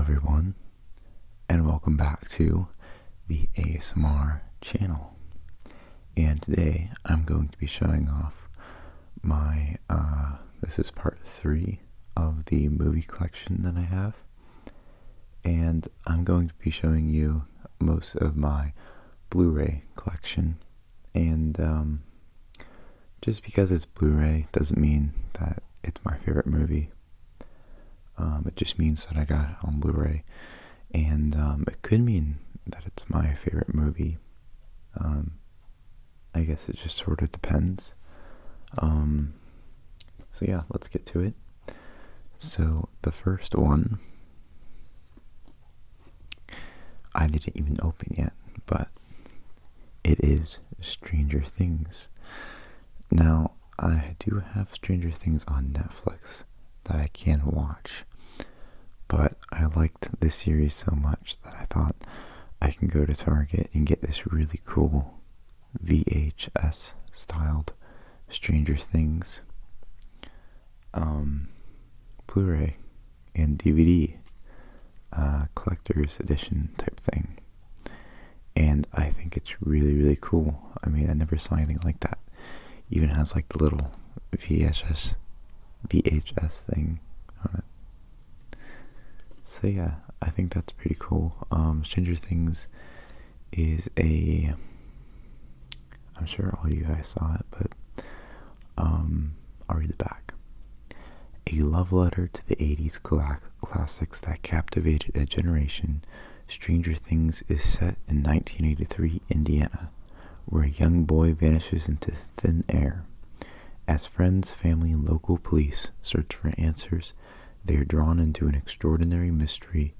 everyone, and welcome back to the ASMR channel. And today I'm going to be showing off my, this is part 3 of the movie collection that I have. And I'm going to be showing you most of my Blu-ray collection. And just because it's Blu-ray doesn't mean that it's my favorite movie. It just means that I got it on Blu-ray, and it could mean that it's my favorite movie. I guess it just sort of depends. So yeah, let's get to it. So the first one, I didn't even open yet, but it is Stranger Things. Now, I do have Stranger Things on Netflix that I can watch, but I liked this series so much that I thought I can go to Target and get this really cool VHS styled Stranger Things Blu-ray and DVD collector's edition type thing, and I think it's really cool. I mean, I never saw anything like that. Even has like the little VHS thing on it. So yeah, I think that's pretty cool. Stranger Things is I'm sure all you guys saw it, but I'll read the back. A love letter to the 80s classics that captivated a generation, Stranger Things is set in 1983 Indiana, where a young boy vanishes into thin air. As friends, family, and local police search for answers, they are drawn into an extraordinary mystery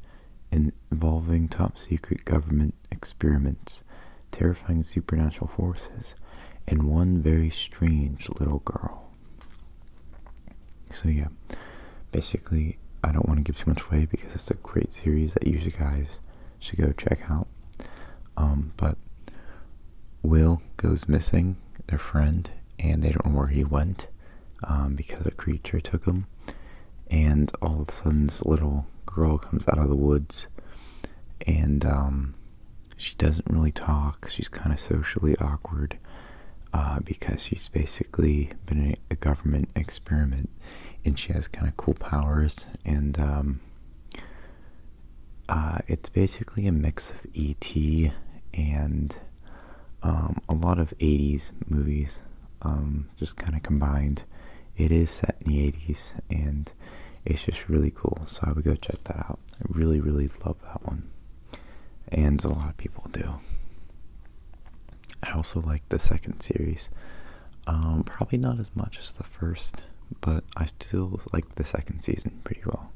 involving top-secret government experiments, terrifying supernatural forces, and one very strange little girl. So yeah, basically, I don't want to give too much away because it's a great series that you guys should go check out. But Will goes missing, their friend, and they don't know where he went because a creature took him. And all of a sudden, this little girl comes out of the woods, and she doesn't really talk. She's kind of socially awkward because she's basically been in a government experiment, and she has kind of cool powers. And it's basically a mix of E.T. and a lot of 80s movies, just kind of combined. It is set in the 80s, and it's just really cool, so I would go check that out. I really love that one, and a lot of people do. I also like the second series, probably not as much as the first, but I still like the second season pretty well.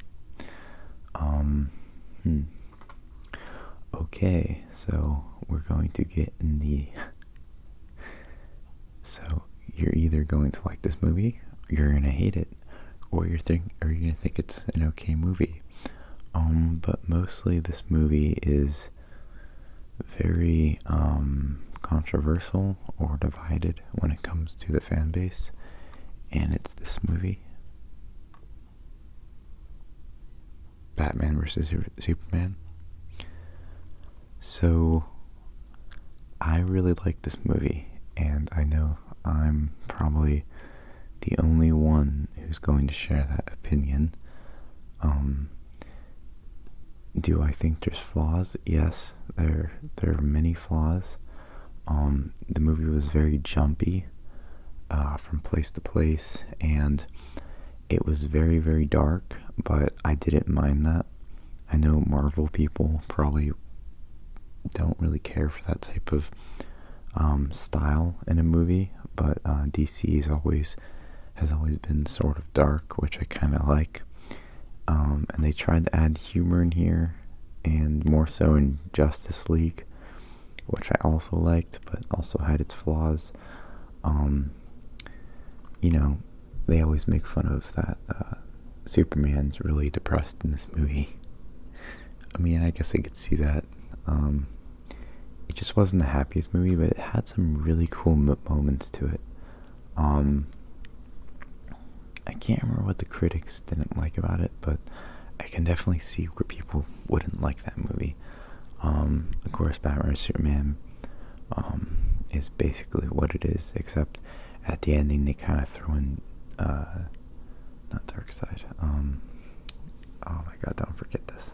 Okay, so we're going to get in the so you're either going to like this movie, you're gonna hate it, or you're gonna think it's an okay movie. But mostly this movie is very controversial or divided when it comes to the fan base, and it's this movie, Batman vs. Superman. So I really like this movie, and I know I'm probably the only one who's going to share that opinion. Do I think there's flaws? Yes, there are many flaws. The movie was very jumpy from place to place, and it was very dark, but I didn't mind that. I know Marvel people probably don't really care for that type of style in a movie, but DC has always been sort of dark, which I kind of like. And they tried to add humor in here, and more so in Justice League, which I also liked, but also had its flaws. They always make fun of that Superman's really depressed in this movie. I mean, I guess I could see that. It just wasn't the happiest movie, but it had some really cool moments to it. I can't remember what the critics didn't like about it, but I can definitely see where people wouldn't like that movie. Of course, Batman vs Superman is basically what it is, except at the ending they kind of throw in, not Darkseid. Oh my God, don't forget this.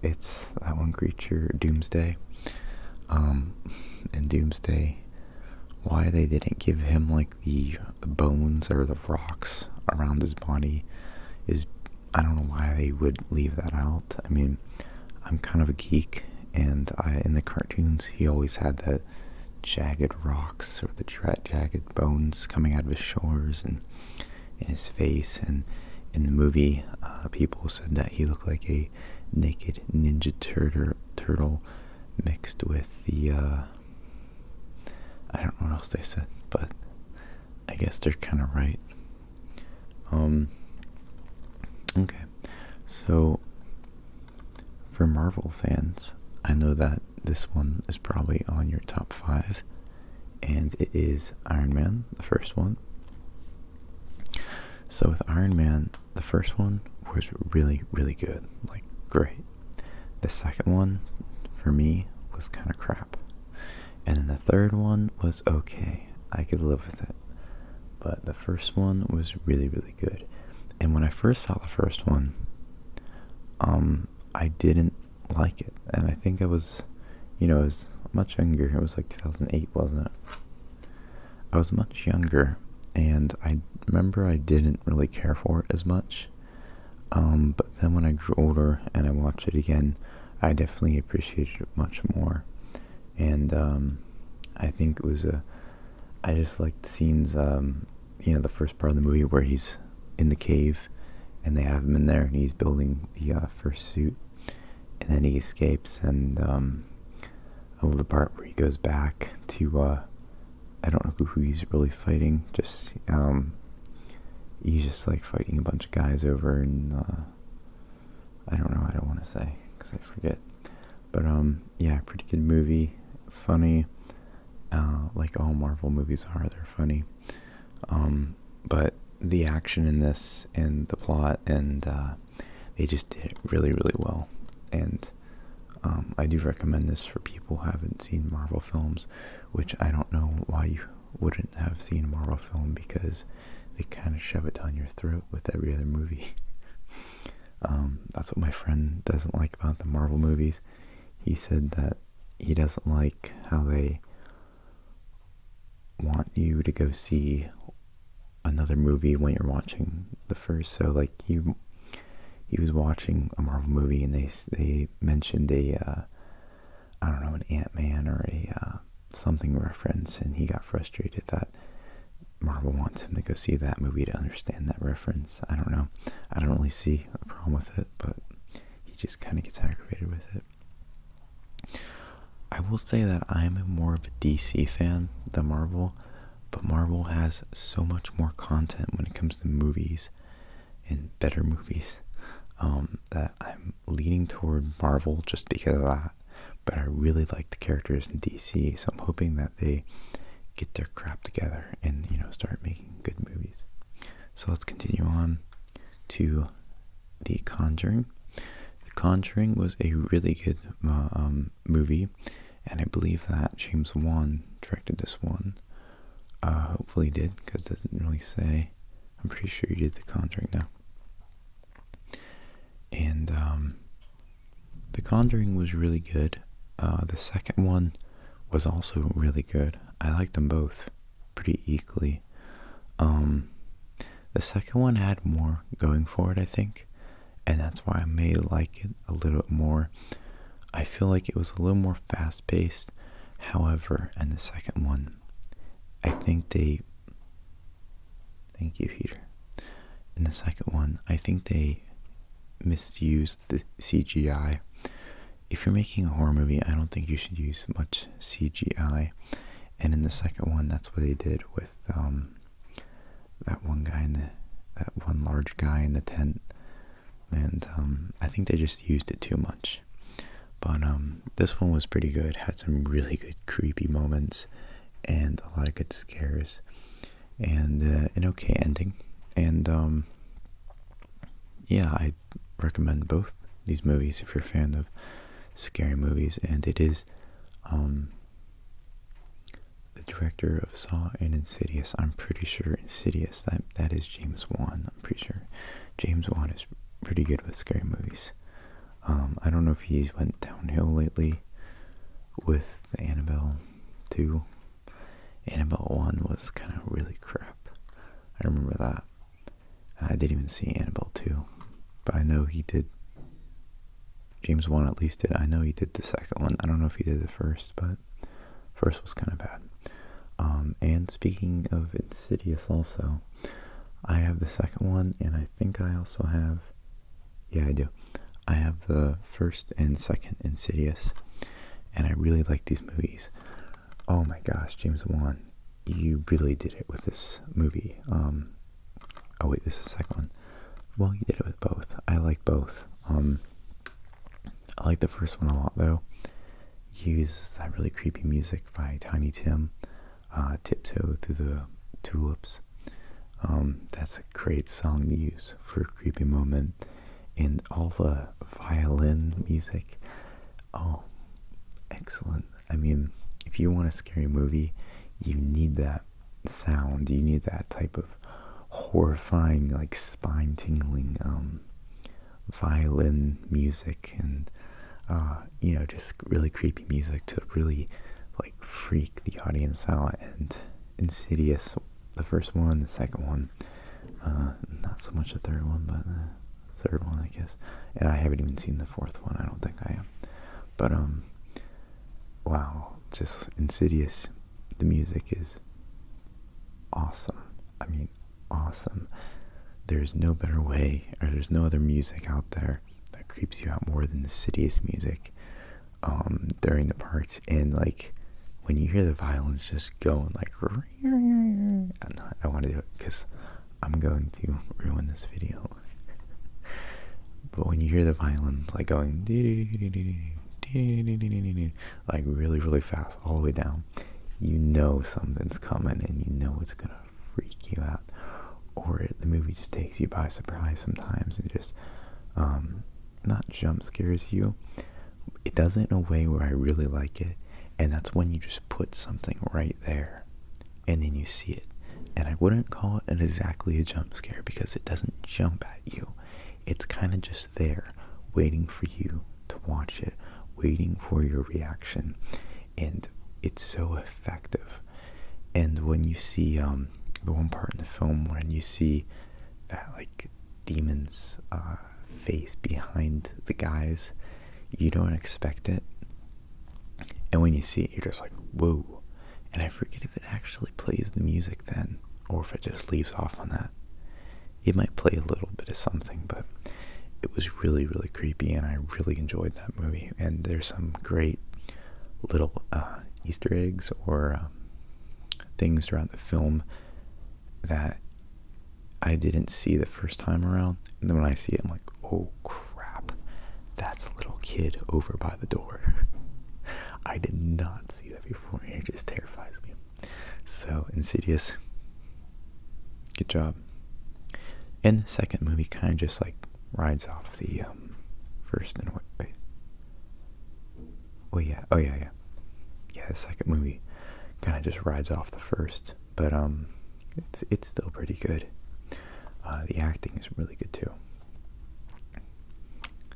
It's that one creature, Doomsday. And Doomsday, why they didn't give him like the bones or the rocks around his body is, I don't know why they would leave that out. I mean, I'm kind of a geek, and in the cartoons he always had that jagged rocks or the jagged bones coming out of his shoulders and in his face, and in the movie people said that he looked like a naked ninja turtle mixed with the I don't know what else they said, but I guess they're kind of right. Okay, so for Marvel fans, I know that this one is probably on your top 5, and it is Iron Man, the first one. So with Iron Man, the first one was really, really good, like great. The second one, for me, was kind of crap. And then the third one was okay, I could live with it. But the first one was really, really good. And when I first saw the first one, I didn't like it. And I think I was, I was much younger. It was like 2008, wasn't it? I was much younger, and I remember I didn't really care for it as much. But then when I grew older and I watched it again, I definitely appreciated it much more. And I think it was I just liked the scenes, the first part of the movie where he's in the cave and they have him in there and he's building the first suit, and then he escapes, and I love the part where he goes back to I don't know who he's really fighting, just he's just like fighting a bunch of guys over, and I don't know, I don't want to say because I forget, but yeah, pretty good movie, funny, like all Marvel movies are, they're funny, but the action in this and the plot, and they just did it really, really well. And I do recommend this for people who haven't seen Marvel films, which I don't know why you wouldn't have seen a Marvel film, because they kind of shove it down your throat with every other movie. That's what my friend doesn't like about the Marvel movies. He said that he doesn't like how they want you to go see another movie when you're watching the first. So like he was watching a Marvel movie and they mentioned a I don't know, an Ant-Man or a something reference, and he got frustrated that Marvel wants him to go see that movie to understand that reference. I don't know. I don't really see a problem with it, but he just kind of gets aggravated with it. I will say that I am more of a DC fan than Marvel, but Marvel has so much more content when it comes to movies, and better movies, that I'm leaning toward Marvel just because of that. But I really like the characters in DC, so I'm hoping that they get their crap together and, start making good movies. So let's continue on to The Conjuring. The Conjuring was a really good movie, and I believe that James Wan directed this one. Hopefully he did, because it doesn't really say. I'm pretty sure he did The Conjuring now. And The Conjuring was really good. The second one was also really good. I liked them both pretty equally. The second one had more going for it, I think, and that's why I may like it a little bit more. I feel like it was a little more fast-paced. However, in the second one, I think thank you, Peter. In the second one, I think they misused the CGI. If you're making a horror movie, I don't think you should use much CGI. And in the second one, that's what they did with that one large guy in the tent. And I think they just used it too much. But this one was pretty good. Had some really good creepy moments and a lot of good scares, and an okay ending. And yeah, I recommend both these movies if you're a fan of scary movies, and it is the director of Saw and Insidious. I'm pretty sure Insidious, that is James Wan. I'm pretty sure James Wan is pretty good with scary movies. I don't know if he's went downhill lately with the Annabelle 2. Annabelle 1 was kind of really crap. I remember that. And I didn't even see Annabelle 2. But I know he did. James Wan at least did. I know he did the second one. I don't know if he did the first, but first was kind of bad. And speaking of Insidious also, I have the second one, and I think I also have, yeah, I do. I have the first and second Insidious, and I really like these movies. Oh my gosh, James Wan, you really did it with this movie. Oh wait, this is the second one. Well, you did it with both. I like both. I like the first one a lot though. He uses that really creepy music by Tiny Tim, Tiptoe Through the Tulips. That's a great song to use for a creepy moment. And all the violin music, oh, excellent. I mean, if you want a scary movie, you need that sound, you need that type of horrifying, like spine-tingling violin music, and just really creepy music to really like freak the audience out. And Insidious, the first one, the second one, not so much the third one, but the third one, I guess. And I haven't even seen the fourth one. I don't think I am. But wow, just Insidious. The music is awesome. I mean, awesome. There's no better way, or there's no other music out there that creeps you out more than Insidious music during the parts. And like when you hear the violins just going like, I don't want to do it because I'm going to ruin this video. But when you hear the violin like going like really, really fast all the way down, you know something's coming, and you know it's gonna freak you out. Or the movie just takes you by surprise sometimes and just not jump scares you. It does it in a way where I really like it, and that's when you just put something right there and then you see it. And I wouldn't call it exactly a jump scare because it doesn't jump at you. It's kind of just there waiting for you to watch it, waiting for your reaction, and it's so effective. And when you see the one part in the film when you see that like demon's face behind the guys, you don't expect it, and when you see it, you're just like, whoa. And I forget if it actually plays the music then, or if it just leaves off on that. It might play a little bit of something, but it was really, really creepy, and I really enjoyed that movie. And there's some great little Easter eggs or things throughout the film that I didn't see the first time around, and then when I see it, I'm like, oh crap, that's a little kid over by the door. I did not see that before, and it just terrifies me. So Insidious, good job. And the second movie kind of just like rides off the first in a way. Yeah, the second movie kind of just rides off the first, but it's still pretty good. The acting is really good too.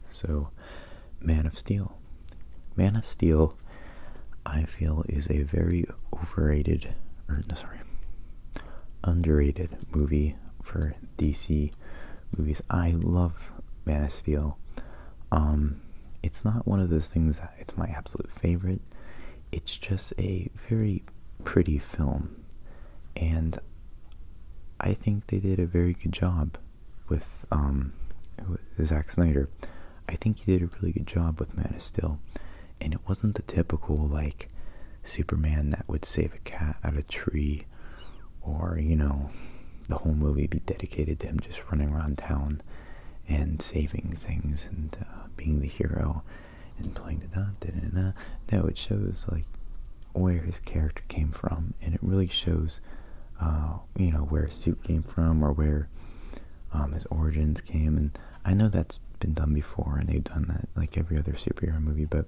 So, Man of Steel, I feel is a very underrated movie for DC movies. I love Man of Steel. It's not one of those things that it's my absolute favorite. It's just a very pretty film, and I think they did a very good job with Zack Snyder. I think he did a really good job with Man of Steel, and it wasn't the typical like Superman that would save a cat out of a tree, or the whole movie be dedicated to him just running around town and saving things and being the hero and playing the da-da-da-da. No, it shows like where his character came from, and it really shows where his suit came from, or where his origins came. And I know that's been done before, and they've done that like every other superhero movie, but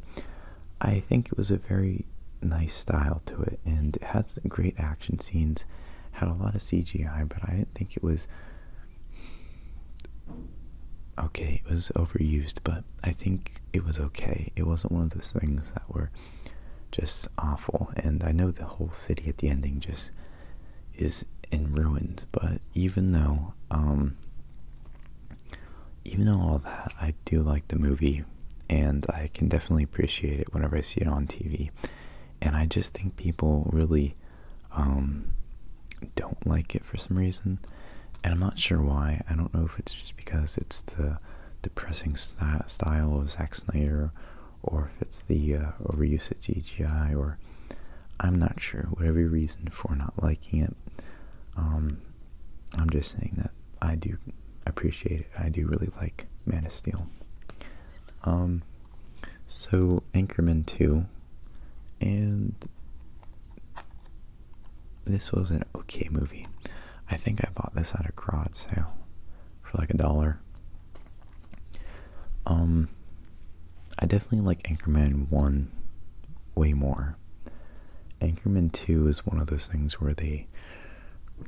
I think it was a very nice style to it, and it had some great action scenes, had a lot of CGI, but I didn't think it was okay. It was overused, but I think it was okay. It wasn't one of those things that were just awful, and I know the whole city at the ending just is in ruins, but even though all that, I do like the movie, and I can definitely appreciate it whenever I see it on TV. And I just think people really don't like it for some reason, and I'm not sure why. I don't know if it's just because it's the depressing style of Zack Snyder, or if it's the overuse of CGI, or I'm not sure. Whatever your reason for not liking it, I'm just saying that I do appreciate it. I do really like Man of Steel. So Anchorman 2, and this was an okay movie. I think I bought this at a garage sale for like $1. I definitely like Anchorman 1 way more. Anchorman 2 is one of those things where they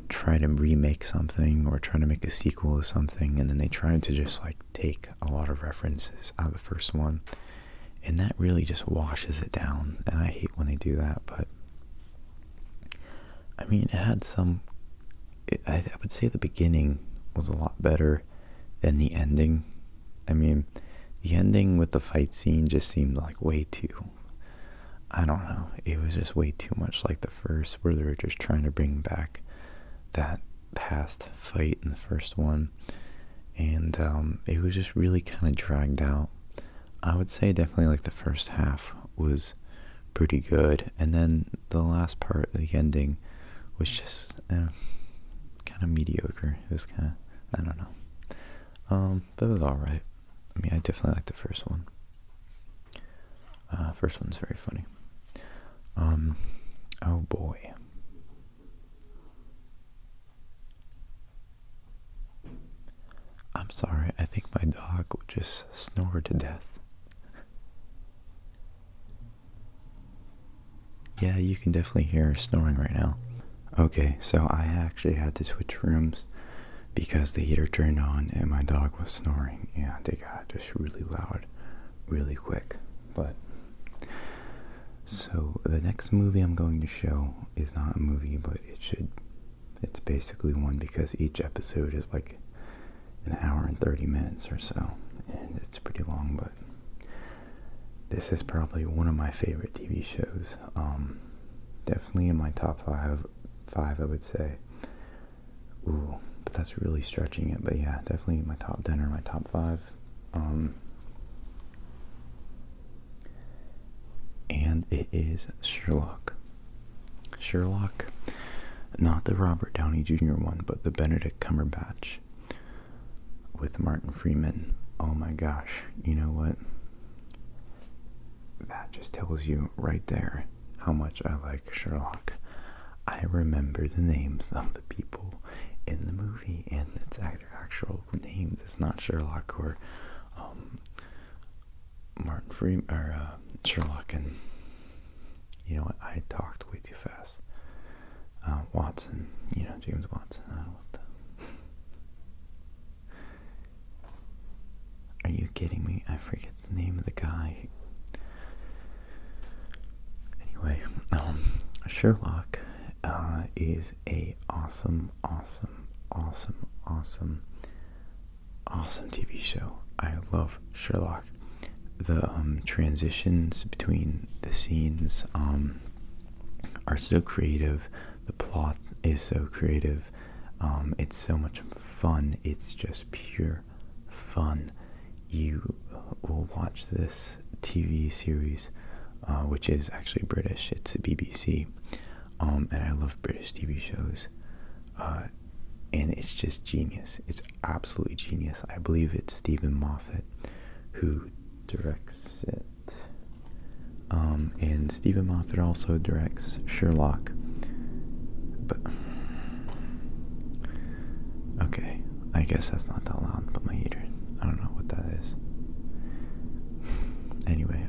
try to remake something or try to make a sequel to something, and then they try to just like take a lot of references out of the first one, and that really just washes it down, and I hate when they do that. But I mean, it had some, I would say the beginning was a lot better than the ending. I mean, the ending with the fight scene just seemed like way too, I don't know, it was just way too much like the first, where they were just trying to bring back that past fight in the first one, and it was just really kind of dragged out. I would say definitely like the first half was pretty good, and then the last part, the ending, was just kind of mediocre. It was kind of, I don't know, but it was alright. I mean, I definitely like the first one. First one's very funny. Oh boy. I'm sorry, I think my dog would just snore to death. Yeah, you can definitely hear her snoring right now. Okay, so I actually had to switch rooms because the heater turned on and my dog was snoring, and it got just really loud really quick. But so the next movie I'm going to show is not a movie, but it's basically one, because each episode is like an hour and 30 minutes or so, and it's pretty long, but this is probably one of my favorite TV shows. Definitely in my top five, I would say. Ooh, but that's really stretching it. But yeah, definitely my top 10 or my top 5. And it is Sherlock. Sherlock, not the Robert Downey Jr. one, but the Benedict Cumberbatch with Martin Freeman. Oh my gosh, you know what? That just tells you right there how much I like Sherlock. I remember the names of the people in the movie, and it's actual names. It's not Sherlock or Martin Freeman or Sherlock, and you know what? I talked way too fast. Watson, James Watson. I don't know what Are you kidding me? I forget the name of the guy. Anyway, Sherlock is a awesome TV show. I love Sherlock. The transitions between the scenes are so creative. The plot is so creative. It's so much fun. It's just pure fun. You will watch this TV series, which is actually British. It's a BBC, and I love British TV shows, and it's just genius. It's absolutely genius. I believe it's Stephen Moffat who directs it, and Stephen Moffat also directs Sherlock. But okay, I guess that's not that loud, but my heater. I don't know what that is. Anyway,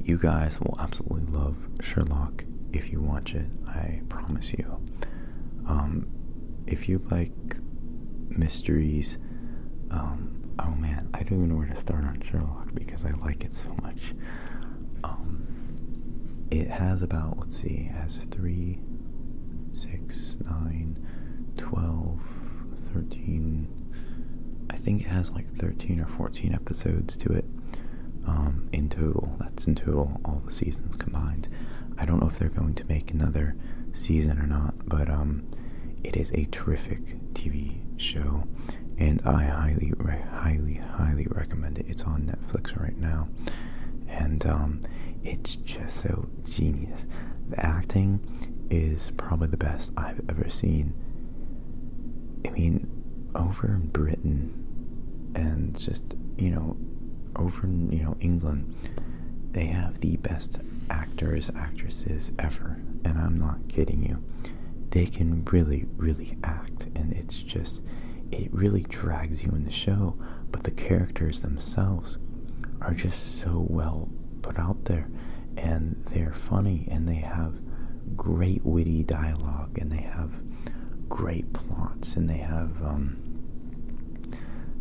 you guys will absolutely love Sherlock if you watch it. I promise you. If you like mysteries, oh man, I don't even know where to start on Sherlock because I like it so much. It has about, let's see, it has 3, 6, 9, 12, 13, I think it has like 13 or 14 episodes to it, in total. That's in total, all the seasons combined. I don't know if they're going to make another season or not, but, it is a terrific TV show, and I highly recommend it. It's on Netflix right now, and, it's just so genius. The acting is probably the best I've ever seen. I mean, over in Britain and just, over in, England, they have the best actors, actresses ever. And I'm not kidding you. They can really, really act. And it's just, it really drags you in the show. But the characters themselves are just so well put out there. And they're funny. And they have great witty dialogue. And they have great plots, and they have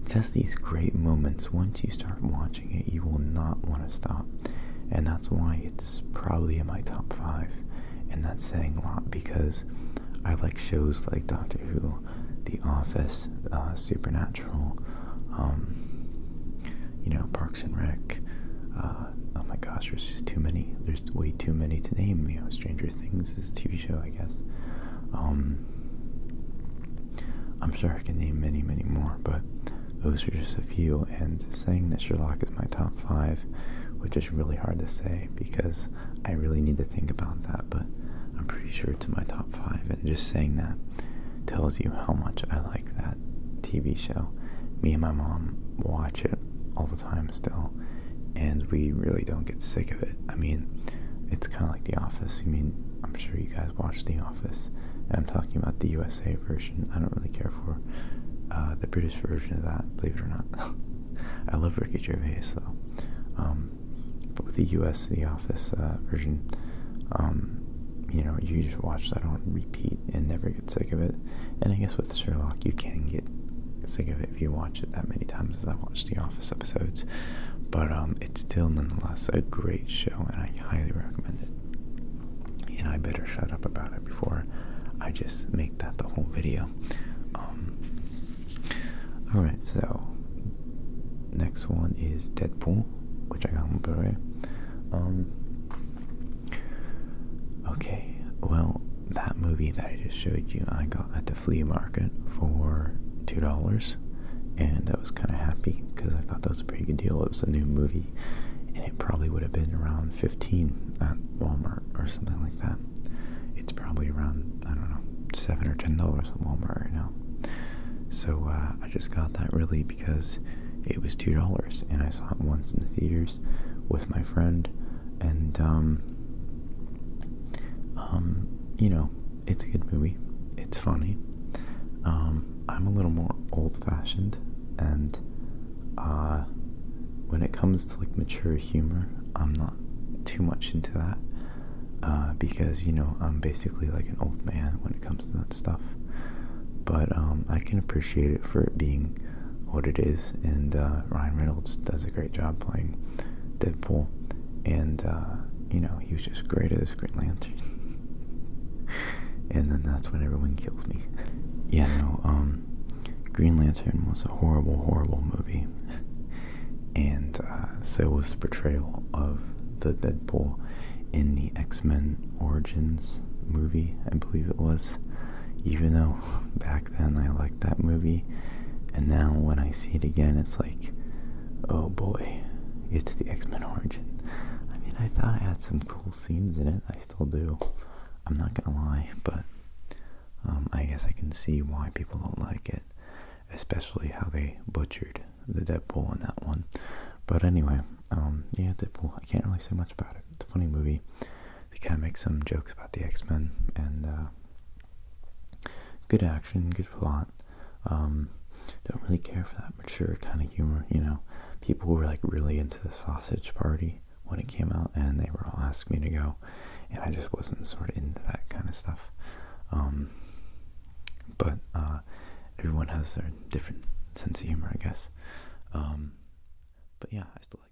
just these great moments. Once you start watching it, you will not want to stop, and that's why it's probably in my top 5, and that's saying a lot because I like shows like Doctor Who, The Office, Supernatural, Parks and Rec. Oh my gosh, there's just too many. There's way too many to name. Stranger Things is a TV show, I guess. I'm sure I can name many, many more, but those are just a few. And saying that Sherlock is my top 5, which is really hard to say because I really need to think about that, but I'm pretty sure it's in my top 5, and just saying that tells you how much I like that TV show. Me and my mom watch it all the time still, and we really don't get sick of it. I mean, it's kind of like The Office. I'm sure you guys watch The Office, and I'm talking about the USA version. I don't really care for the British version of that, believe it or not. I love Ricky Gervais, though. But with the The Office version, you just watch that on repeat and never get sick of it. And I guess with Sherlock, you can get sick of it if you watch it that many times as I watched The Office episodes. But it's still nonetheless a great show, and I highly recommend it. And I better shut up about it before I just make that the whole video. Alright, so next one is Deadpool, which I got on Blu-ray. Okay, well, that movie that I just showed you, I got at the flea market for $2, and I was kind of happy because I thought that was a pretty good deal. It was a new movie, and it probably would have been around $15 at Walmart or something like that. It's probably around, I don't know, $7 or $10 at Walmart right now. So I just got that really because it was $2, and I saw it once in the theaters with my friend, and it's a good movie. It's funny. I'm a little more old-fashioned, and when it comes to like mature humor, I'm not too much into that because I'm basically like an old man when it comes to that stuff. But I can appreciate it for it being what it is, and Ryan Reynolds does a great job playing Deadpool, and he was just great as Green Lantern. And then that's when everyone kills me. Green Lantern was a horrible movie, and so was the portrayal of the Deadpool in the X-Men Origins movie, I believe it was. Even though back then I liked that movie, and now when I see it again, it's like, oh boy, it's the X-Men Origin. I mean, I thought it had some cool scenes in it. I still do. I'm not gonna lie, but I guess I can see why people don't like it, especially how they butchered the Deadpool in that one. But anyway, Deadpool, I can't really say much about it. It's a funny movie. They kind of make some jokes about the X-Men, and good action, good plot. don't really care for that mature kind of humor, you know. People were like really into the Sausage Party when it came out, and they were all asking me to go, and I just wasn't sort of into that kind of stuff. But everyone has their different sense of humor, I guess. But yeah, I still like